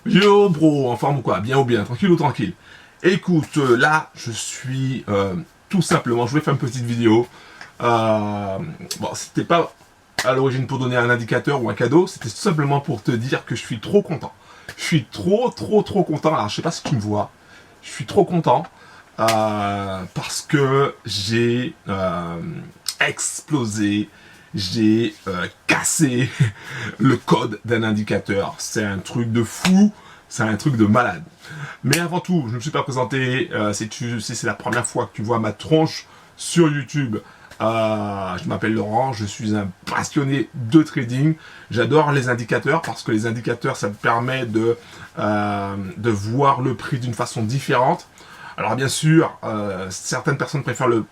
Yo bro, en forme ou quoi? Bien ou bien, tranquille ou tranquille? Écoute, là, je suis tout simplement, je voulais faire une petite vidéo. Bon, c'était pas à l'origine pour donner un indicateur ou un cadeau, c'était tout simplement pour te dire que je suis trop content. Je suis trop content. Alors, je sais pas si tu me vois. Je suis trop content parce que j'ai explosé, j'ai cassé le code d'un indicateur. C'est un truc de fou, c'est un truc de malade. Mais avant tout, je ne me suis pas présenté. Si c'est la première fois que tu vois ma tronche sur YouTube, je m'appelle Laurent, je suis un passionné de trading. J'adore les indicateurs parce que les indicateurs, ça me permet de voir le prix d'une façon différente. Alors bien sûr, certaines personnes préfèrent le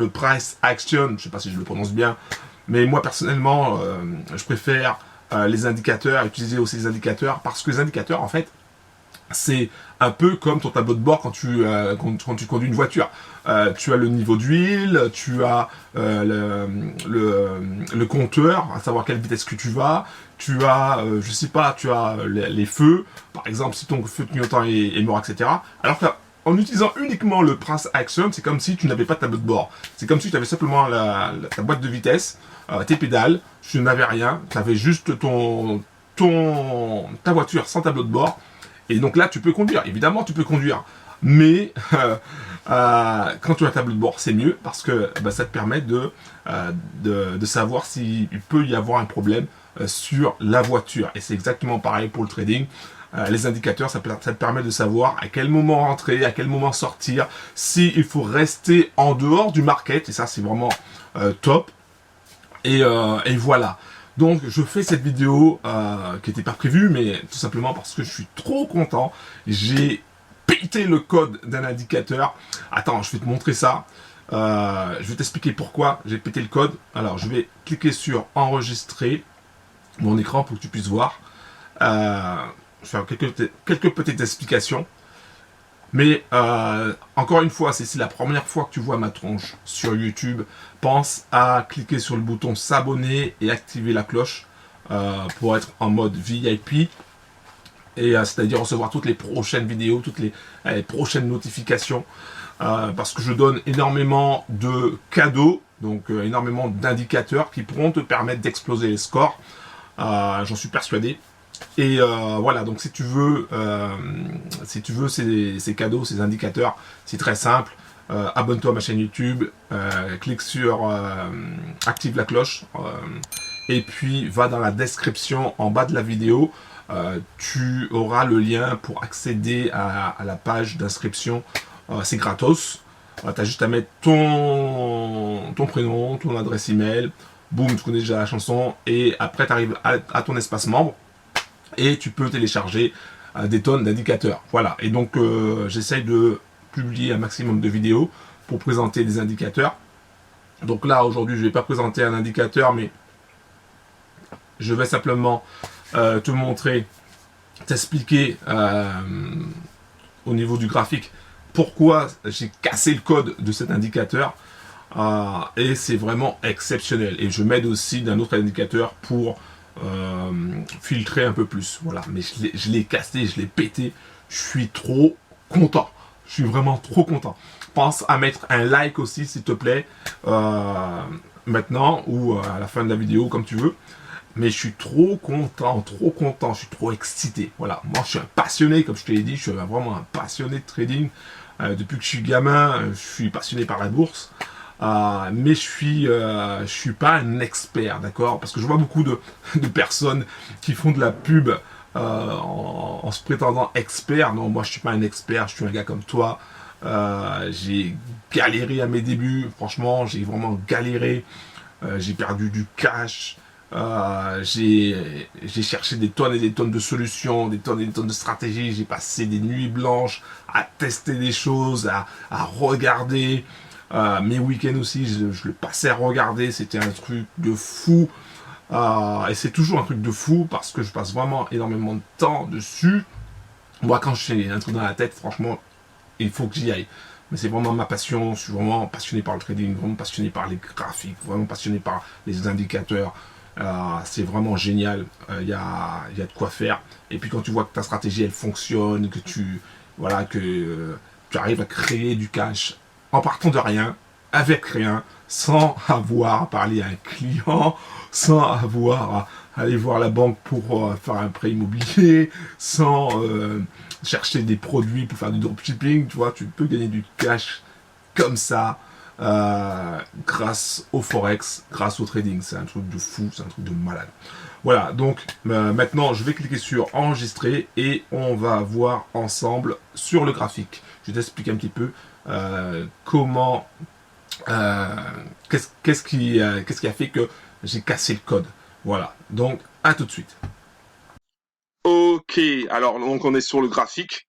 price action, je ne sais pas si je le prononce bien, mais moi personnellement, je préfère les indicateurs, utiliser aussi les indicateurs, parce que les indicateurs, en fait, c'est un peu comme ton tableau de bord quand tu conduis une voiture. Tu as le niveau d'huile, tu as le compteur, à savoir quelle vitesse que tu vas, tu as, je sais pas, tu as les feux, par exemple si ton feu de clignotant est mort, etc. Alors que en utilisant uniquement le Price Action, c'est comme si tu n'avais pas de tableau de bord. C'est comme si tu avais simplement ta boîte de vitesse, tes pédales, tu n'avais rien, tu avais juste ta voiture sans tableau de bord. Et donc là, tu peux conduire. Évidemment, tu peux conduire. Mais quand tu as un tableau de bord, c'est mieux parce que ça te permet de savoir s'il peut y avoir un problème sur la voiture. Et c'est exactement pareil pour le trading. Les indicateurs, ça te permet de savoir à quel moment rentrer, à quel moment sortir, s'il faut rester en dehors du market. Et ça, c'est vraiment top. Et voilà. Donc je fais cette vidéo qui n'était pas prévue, mais tout simplement parce que je suis trop content. J'ai pété le code d'un indicateur. Attends, je vais te montrer ça. Je vais t'expliquer pourquoi j'ai pété le code. Alors je vais cliquer sur enregistrer mon écran pour que tu puisses voir. Je vais faire quelques petites explications. Mais encore une fois, si c'est la première fois que tu vois ma tronche sur YouTube, pense à cliquer sur le bouton s'abonner et activer la cloche pour être en mode VIP. Et c'est-à-dire recevoir toutes les prochaines vidéos, toutes les prochaines notifications. Parce que je donne énormément de cadeaux, donc énormément d'indicateurs qui pourront te permettre d'exploser les scores. J'en suis persuadé. Et voilà, donc si tu veux ces cadeaux, ces indicateurs, c'est très simple. Abonne-toi à ma chaîne YouTube, clique sur active la cloche, et puis va dans la description en bas de la vidéo. Tu auras le lien pour accéder à la page d'inscription. C'est gratos. Tu as juste à mettre ton prénom, ton adresse email. Boum, tu connais déjà la chanson. Et après, tu arrives à ton espace membre. Et tu peux télécharger des tonnes d'indicateurs. Voilà. Et donc, j'essaye de publier un maximum de vidéos pour présenter des indicateurs. Donc là, aujourd'hui, je ne vais pas présenter un indicateur, mais je vais simplement te montrer, t'expliquer au niveau du graphique pourquoi j'ai cassé le code de cet indicateur. Et c'est vraiment exceptionnel. Et je m'aide aussi d'un autre indicateur pour filtrer un peu plus. Voilà, mais je l'ai cassé, je l'ai pété. Je suis trop content. Je suis vraiment trop content. Pense à mettre un like aussi, s'il te plaît, maintenant ou à la fin de la vidéo, comme tu veux. Mais je suis trop content, je suis trop excité. Voilà, moi je suis un passionné, comme je te l'ai dit, je suis vraiment un passionné de trading. Depuis que je suis gamin, je suis passionné par la bourse. Mais je suis pas un expert, d'accord? Parce que je vois beaucoup de personnes qui font de la pub en se prétendant expert. Non, moi je suis pas un expert, je suis un gars comme toi. J'ai galéré à mes débuts, franchement, j'ai vraiment galéré. J'ai perdu du cash. J'ai cherché des tonnes et des tonnes de solutions, des tonnes et des tonnes de stratégies. J'ai passé des nuits blanches à tester des choses, à regarder. Mes week-ends aussi, je le passais à regarder. C'était un truc de fou. Et c'est toujours un truc de fou parce que je passe vraiment énormément de temps dessus. Moi, quand j'ai un truc dans la tête, franchement, il faut que j'y aille. Mais c'est vraiment ma passion. Je suis vraiment passionné par le trading, vraiment passionné par les graphiques, vraiment passionné par les indicateurs. C'est vraiment génial. Il y a de quoi faire. Et puis quand tu vois que ta stratégie elle fonctionne, que voilà, que tu arrives à créer du cash en partant de rien, avec rien, sans avoir à parler à un client, sans avoir à aller voir la banque pour faire un prêt immobilier, sans chercher des produits pour faire du dropshipping, tu vois, tu peux gagner du cash comme ça grâce au forex, grâce au trading. C'est un truc de fou, c'est un truc de malade. Voilà, donc maintenant je vais cliquer sur enregistrer et on va voir ensemble sur le graphique. Je vais t'expliquer un petit peu comment, euh, qu'est-ce qui a fait que j'ai cassé le code. Voilà, donc à tout de suite. Ok, alors donc on est sur le graphique.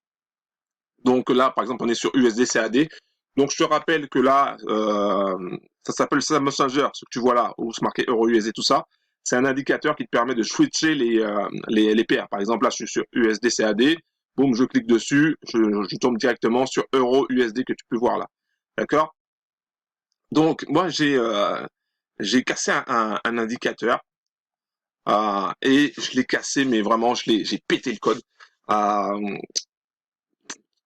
Donc là, par exemple, on est sur USD CAD. Donc je te rappelle que là, ça s'appelle SAM Messenger, ce que tu vois là, où c'est marqué Euro USD, tout ça. C'est un indicateur qui te permet de switcher les paires. Par exemple, là, je suis sur USD CAD. Boum, je clique dessus, je tombe directement sur Euro USD que tu peux voir là. D'accord? Donc moi, j'ai cassé un indicateur et je l'ai cassé, mais vraiment, j'ai pété le code. Euh,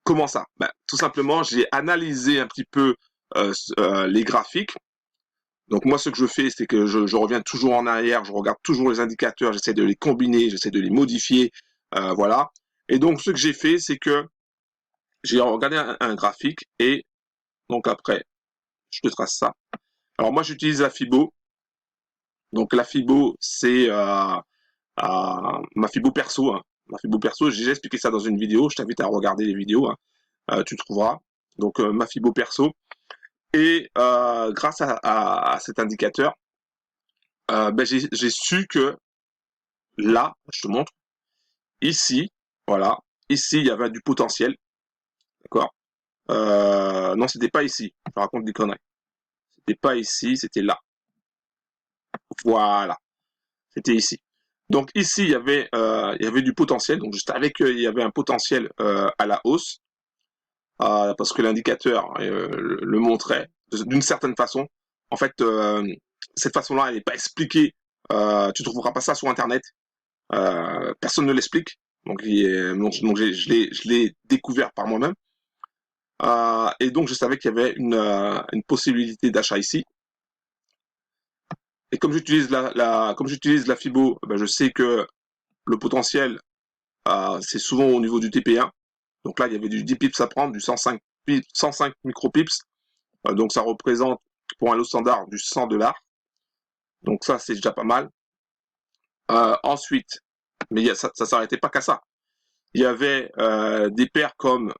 Comment ça? Ben, tout simplement, j'ai analysé un petit peu les graphiques. Donc moi, ce que je fais, c'est que je reviens toujours en arrière, je regarde toujours les indicateurs, j'essaie de les combiner, j'essaie de les modifier, voilà. Et donc, ce que j'ai fait, c'est que j'ai regardé un graphique et donc après, je te trace ça. Alors moi, j'utilise la Fibo. Donc la Fibo, c'est ma Fibo perso. Hein. Ma Fibo perso, j'ai déjà expliqué ça dans une vidéo. Je t'invite à regarder les vidéos. Hein. Tu trouveras. Donc ma Fibo perso. Et grâce à cet indicateur, ben, j'ai su que là, je te montre, ici, voilà, ici, il y avait du potentiel, d'accord. Non, c'était pas ici, je raconte des conneries. C'était pas ici, c'était là. Voilà, c'était ici. Donc ici, il y avait du potentiel, donc je savais qu'il y avait un potentiel à la hausse, parce que l'indicateur le montrait d'une certaine façon. En fait, cette façon-là, elle n'est pas expliquée. Tu trouveras pas ça sur Internet. Personne ne l'explique. Donc je l'ai découvert par moi-même. Et donc je savais qu'il y avait une possibilité d'achat ici. Et comme j'utilise la Fibo, ben, je sais que le potentiel, c'est souvent au niveau du TP1. Donc là, il y avait du 10 pips à prendre, du 105 micropips. Donc ça représente pour un lot standard du 100 $. Donc ça, c'est déjà pas mal. Ensuite, mais ça s'arrêtait pas qu'à ça. Il y avait des paires comme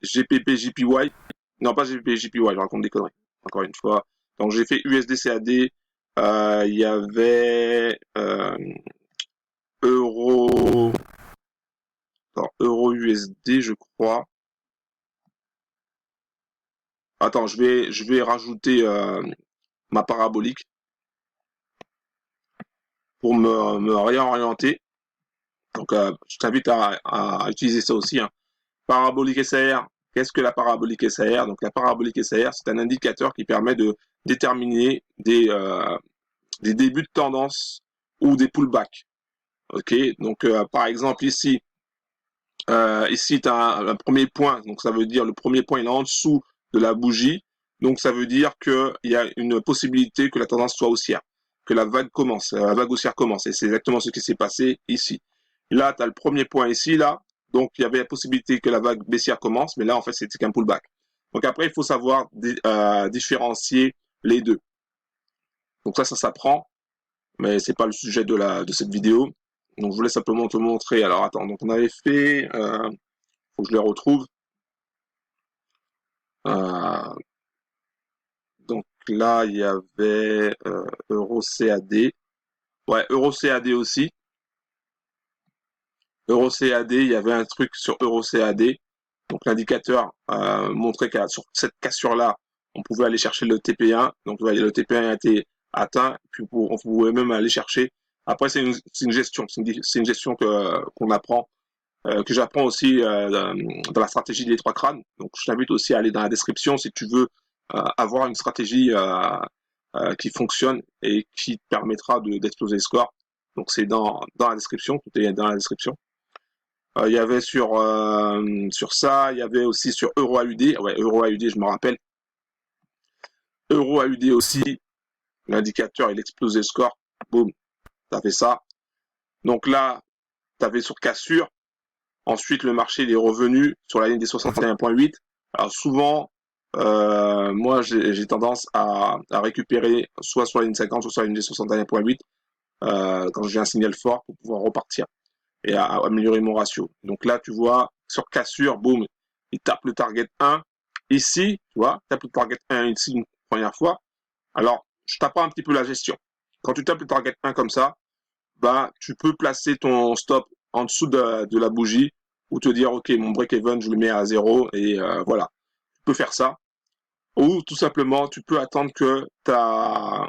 GPP JPY. Non, pas GPP JPY, je raconte des conneries. Encore une fois. Donc j'ai fait USD CAD. Il y avait Euro, Euro USD, je crois. Attends, je vais rajouter ma parabolique pour me réorienter. Donc, je t'invite à utiliser ça aussi. Hein. Parabolique SAR. Qu'est-ce que la parabolique SAR? Donc, la parabolique SAR, c'est un indicateur qui permet de déterminer des débuts de tendance ou des pullbacks. Ok, donc par exemple ici tu as un premier point, donc ça veut dire le premier point il est en dessous de la bougie, donc ça veut dire qu'il y a une possibilité que la tendance soit haussière, que la vague commence, la vague haussière commence, et c'est exactement ce qui s'est passé ici. Là, tu as le premier point ici, là, donc il y avait la possibilité que la vague baissière commence, mais là en fait c'était qu'un pullback. Donc après il faut savoir différencier les deux. Donc ça s'apprend, mais c'est pas le sujet de cette vidéo. Donc je voulais simplement te montrer. Alors attends, donc on avait fait, faut que je les retrouve. Euh, donc là il y avait Euro CAD. Ouais, Euro CAD aussi. Euro CAD, il y avait un truc sur Euro CAD. Donc l'indicateur montrait que sur cette cassure-là, on pouvait aller chercher le TP1. Donc le TP1 a été atteint, puis on pouvait même aller chercher. Après, c'est une gestion, c'est une gestion qu'on apprend, que j'apprends aussi dans la stratégie des trois crânes. Donc je t'invite aussi à aller dans la description si tu veux avoir une stratégie qui fonctionne et qui te permettra d'exploser le score. Donc c'est dans la description, tout est dans la description. Il y avait sur ça, il y avait aussi sur Euro AUD. Ouais, Euro AUD, je me rappelle. Euro AUD aussi, l'indicateur, il explosait le score. Boum, t'as fait ça. Donc là, t'avais sur cassure. Ensuite, le marché il est revenu sur la ligne des 61.8. Alors souvent, moi, j'ai tendance à récupérer soit sur la ligne 50, soit sur la ligne des 61.8 quand j'ai un signal fort pour pouvoir repartir et à améliorer mon ratio. Donc là, tu vois, sur cassure, boum, il tape le target 1. Ici, tu vois, tape le target 1 ici une première fois. Alors, je t'apprends un petit peu la gestion. Quand tu tapes le target 1 comme ça, bah, tu peux placer ton stop en dessous de la bougie ou te dire, OK, mon break-even, je le mets à 0 et voilà. Tu peux faire ça. Ou tout simplement, tu peux attendre que ta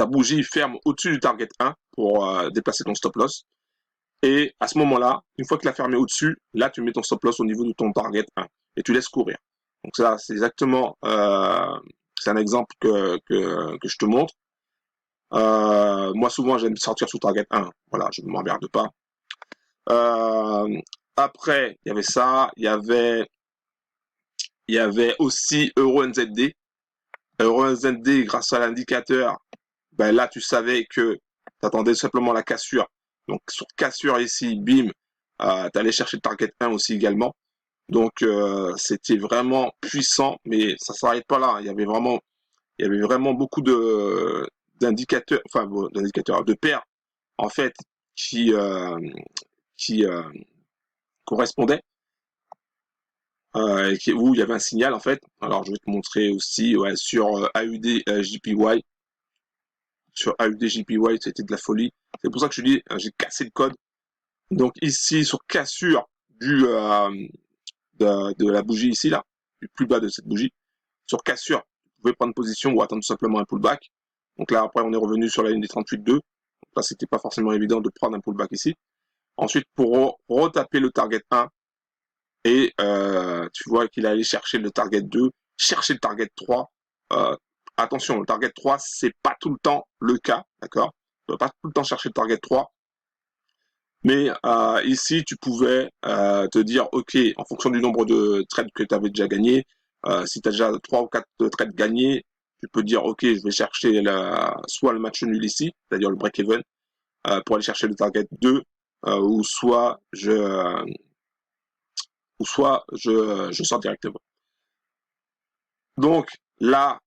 bougie ferme au-dessus du target 1 pour déplacer ton stop loss. Et à ce moment-là, une fois qu'il a fermé au-dessus, là, tu mets ton stop loss au niveau de ton target 1 et tu laisses courir. Donc ça, c'est exactement, c'est un exemple que je te montre. Moi, souvent, j'aime sortir sous target 1. Voilà, je ne m'emmerde pas. Après, il y avait ça. Il y avait aussi EuroNZD. EuroNZD, grâce à l'indicateur, ben là, tu savais que tu attendais simplement la cassure. Donc, sur cassure ici, bim, tu allais chercher le target 1 aussi également. Donc, c'était vraiment puissant, mais ça s'arrête pas là. Il y avait vraiment beaucoup d'indicateurs, enfin, d'indicateurs, de paires, en fait, qui correspondaient, où il y avait un signal, en fait. Alors, je vais te montrer aussi, ouais, sur AUD JPY. Sur AUD JPY, c'était de la folie. C'est pour ça que je dis, j'ai cassé le code. Donc, ici, sur cassure de la bougie ici, là, du plus bas de cette bougie, sur cassure, vous pouvez prendre position ou attendre tout simplement un pullback. Donc là, après, on est revenu sur la ligne des 38,2. Donc là, c'était pas forcément évident de prendre un pullback ici. Ensuite, pour retaper le target 1, et tu vois qu'il allait chercher le target 2, chercher le target 3. Attention, le target 3, c'est pas tout le temps le cas, d'accord? Tu ne vas pas tout le temps chercher le target 3. Mais ici, tu pouvais te dire, OK, en fonction du nombre de trades que tu avais déjà gagné, si tu as déjà 3 ou 4 trades gagnés, tu peux dire, OK, je vais chercher soit le match nul ici, c'est-à-dire le break-even, pour aller chercher le target 2, ou soit je sors directement. Donc là,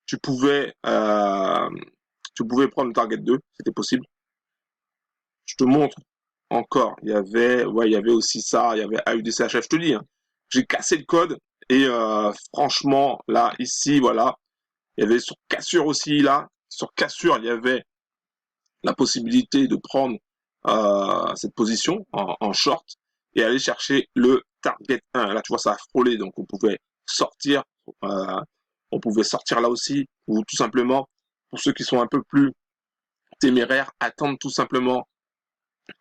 tu pouvais prendre le target 2, c'était possible. Je te montre encore, il y avait aussi ça, il y avait AUDCHF, je te dis, hein, j'ai cassé le code et franchement, là, ici, voilà, il y avait sur cassure aussi, là, sur cassure, il y avait la possibilité de prendre cette position en short et aller chercher le target 1. Là, tu vois, ça a frôlé, donc on pouvait sortir, là aussi, ou tout simplement, pour ceux qui sont un peu plus téméraires, attendre tout simplement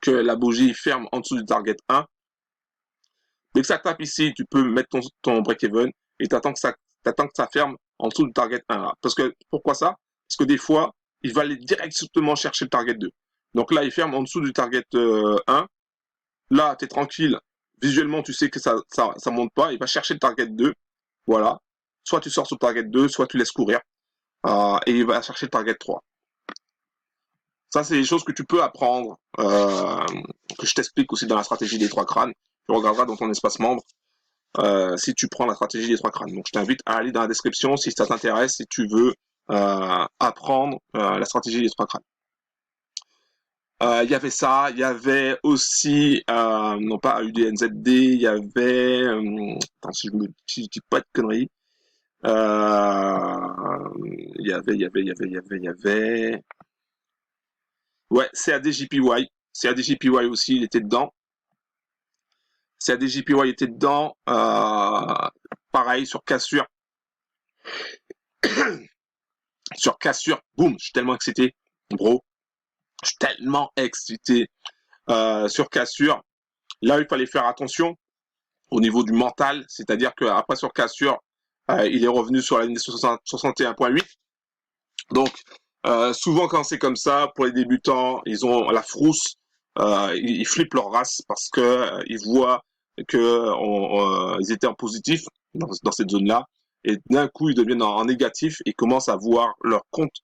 que la bougie ferme en dessous du target 1. Dès que ça tape ici, tu peux mettre ton break-even et t'attends que ça ferme en dessous du target 1. Là. Parce que, pourquoi ça? Parce que des fois, il va aller directement chercher le target 2. Donc là, il ferme en dessous du target 1. Là, tu es tranquille. Visuellement, tu sais que ça monte pas. Il va chercher le target 2. Voilà. Soit tu sors sur le target 2, soit tu laisses courir. Et il va chercher le target 3. Ça, c'est des choses que tu peux apprendre, que je t'explique aussi dans la stratégie des 3 crânes. Tu regarderas dans ton espace membre si tu prends la stratégie des 3 crânes. Donc, je t'invite à aller dans la description si ça t'intéresse, si tu veux apprendre la stratégie des 3 crânes. Il y avait ça, il y avait aussi, non pas AUDNZD, il y avait, attends, si je dis pas de conneries, il y avait, ouais, CADJPY aussi, il était dedans. CADJPY était dedans, pareil, sur cassure. Sur cassure, boum, je suis tellement excité, bro. Je suis tellement excité sur cassure. Là, il fallait faire attention au niveau du mental, c'est-à-dire qu'après sur cassure, il est revenu sur la ligne des 61.8. Donc, souvent quand c'est comme ça, pour les débutants, ils ont la frousse, ils flippent leur race parce que ils voient que ils étaient en positif dans cette zone-là, et d'un coup ils deviennent en négatif et commencent à voir leur compte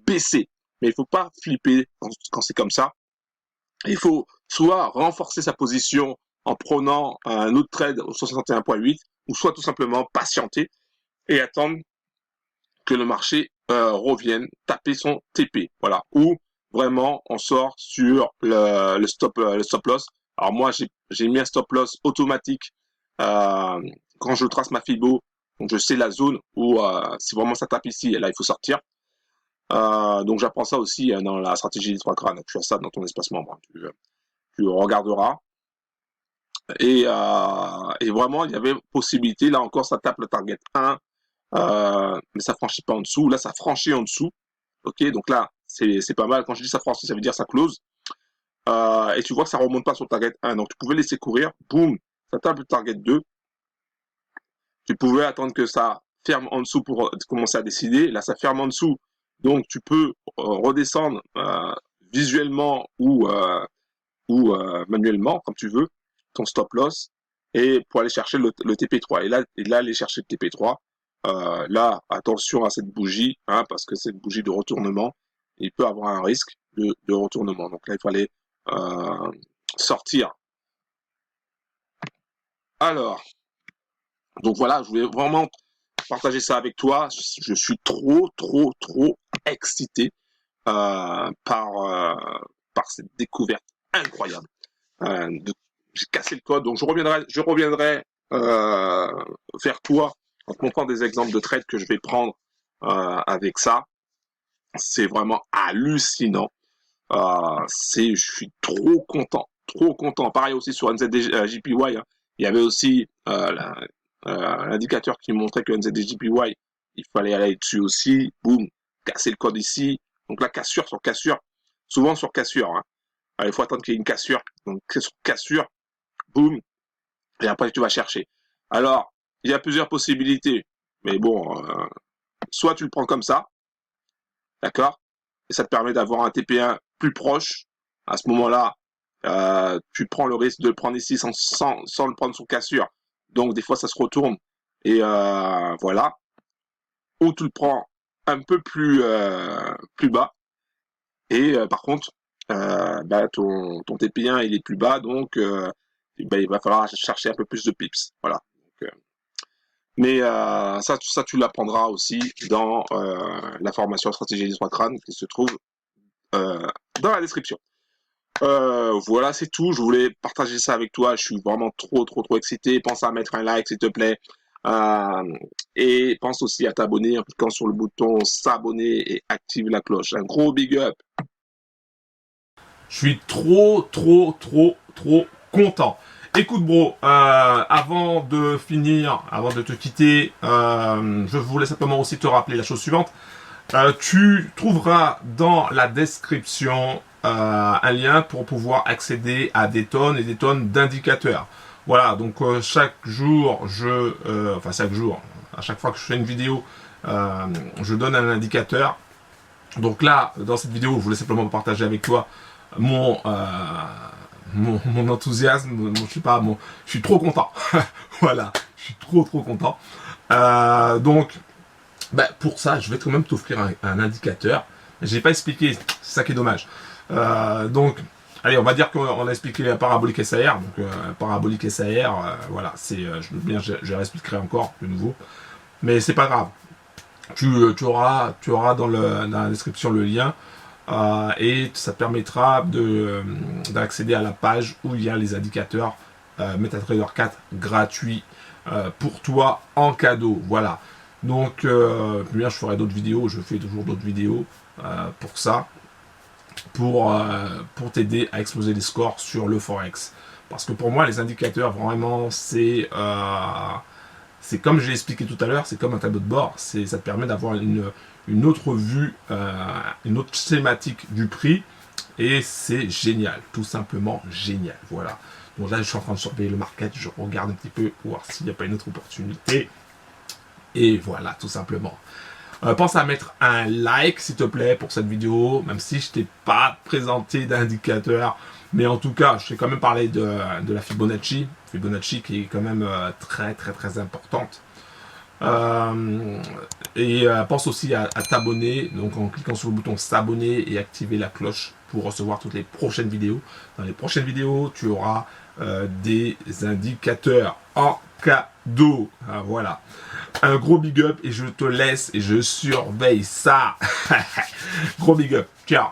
baisser. Mais il faut pas flipper quand c'est comme ça. Il faut soit renforcer sa position en prenant un autre trade au 61.8, ou soit tout simplement patienter et attendre que le marché revienne taper son TP. Voilà. Ou vraiment on sort sur le stop loss. Alors moi j'ai mis un stop loss automatique quand je trace ma Fibo. Donc je sais la zone où si vraiment ça tape ici, là il faut sortir. Donc j'apprends ça aussi dans la stratégie des trois crânes. Tu as ça dans ton espace membre. Tu regarderas. Et vraiment, il y avait possibilité. Là encore, ça tape le target 1. Mais ça franchit pas en dessous. Là, ça franchit en dessous. Ok, donc là, c'est pas mal. Quand je dis ça franchit, ça veut dire ça close. Et tu vois que ça remonte pas sur le target 1. Donc tu pouvais laisser courir. Boum, ça tape le target 2. Tu pouvais attendre que ça ferme en dessous pour commencer à décider. Là, ça ferme en dessous. Donc tu peux redescendre visuellement ou manuellement, comme tu veux, ton stop loss, et pour aller chercher le TP3. Et là, aller chercher le TP3. Là, attention à cette bougie, hein, parce que cette bougie de retournement, il peut avoir un risque de retournement. Donc là, il fallait sortir. Alors, donc voilà, je voulais vraiment partager ça avec toi. Je suis trop excité par cette découverte incroyable. J'ai cassé le code, donc je reviendrai vers toi en te montrant des exemples de trades que je vais prendre avec ça. C'est vraiment hallucinant. Je suis trop content, trop content. Pareil aussi sur NZDJPY, hein. Il y avait aussi l'indicateur qui montrait que NZDJPY, il fallait aller dessus aussi. Boum, casser le code ici. Donc la cassure sur cassure, souvent sur cassure, hein. Alors, il faut attendre qu'il y ait une cassure. Donc sur cassure, boum, et après tu vas chercher. Alors, il y a plusieurs possibilités, mais bon, soit tu le prends comme ça, d'accord, et ça te permet d'avoir un TP1 plus proche. À ce moment-là, tu prends le risque de le prendre ici sans le prendre sur cassure. Donc des fois ça se retourne et voilà. Ou tu le prends un peu plus bas et par contre, ton TP1 il est plus bas, donc il va falloir chercher un peu plus de pips. Voilà. Donc, mais ça, tu l'apprendras aussi dans la formation stratégie des trois crânes qui se trouve dans la description. Voilà, c'est tout. Je voulais partager ça avec toi. Je suis vraiment trop excité. Pense à mettre un like, s'il te plaît. Et pense aussi à t'abonner en cliquant sur le bouton s'abonner et active la cloche. Un gros big up. Je suis trop content. Écoute bro, avant de finir, avant de te quitter, je voulais simplement aussi te rappeler la chose suivante. Tu trouveras dans la description un lien pour pouvoir accéder à des tonnes et des tonnes d'indicateurs. Voilà, donc chaque jour, chaque jour, à chaque fois que je fais une vidéo, je donne un indicateur. Donc là, dans cette vidéo, je voulais simplement partager avec toi mon enthousiasme, je suis trop content. Voilà, je suis trop content. Donc, pour ça, je vais quand même t'offrir un indicateur. J'ai pas expliqué, c'est ça qui est dommage. Donc, allez, on va dire qu'on a expliqué la parabolique SAR. Donc, parabolique SAR, voilà, je réexpliquerai encore de nouveau. Mais c'est pas grave. Tu auras dans la description le lien. Et ça te permettra d'accéder à la page où il y a les indicateurs MetaTrader 4 gratuits pour toi en cadeau. Voilà. Donc, bien, je ferai d'autres vidéos. Je fais toujours d'autres vidéos pour ça, pour t'aider à exploser les scores sur le Forex. Parce que pour moi, les indicateurs, vraiment, c'est comme j'ai expliqué tout à l'heure, c'est comme un tableau de bord. Ça te permet d'avoir une autre vue, une autre schématique du prix. Et c'est génial, tout simplement génial. Voilà. Donc là, je suis en train de surveiller le market. Je regarde un petit peu pour voir s'il n'y a pas une autre opportunité. Et voilà, tout simplement. Pense à mettre un like, s'il te plaît, pour cette vidéo, même si je t'ai pas présenté d'indicateur. Mais en tout cas, je t'ai quand même parlé de la Fibonacci. Fibonacci qui est quand même très importante. Pense aussi à t'abonner, donc en cliquant sur le bouton s'abonner et activer la cloche pour recevoir toutes les prochaines vidéos. Dans les prochaines vidéos, tu auras des indicateurs en cadeau. Voilà. Un gros big up et je te laisse et je surveille ça. Gros big up. Ciao.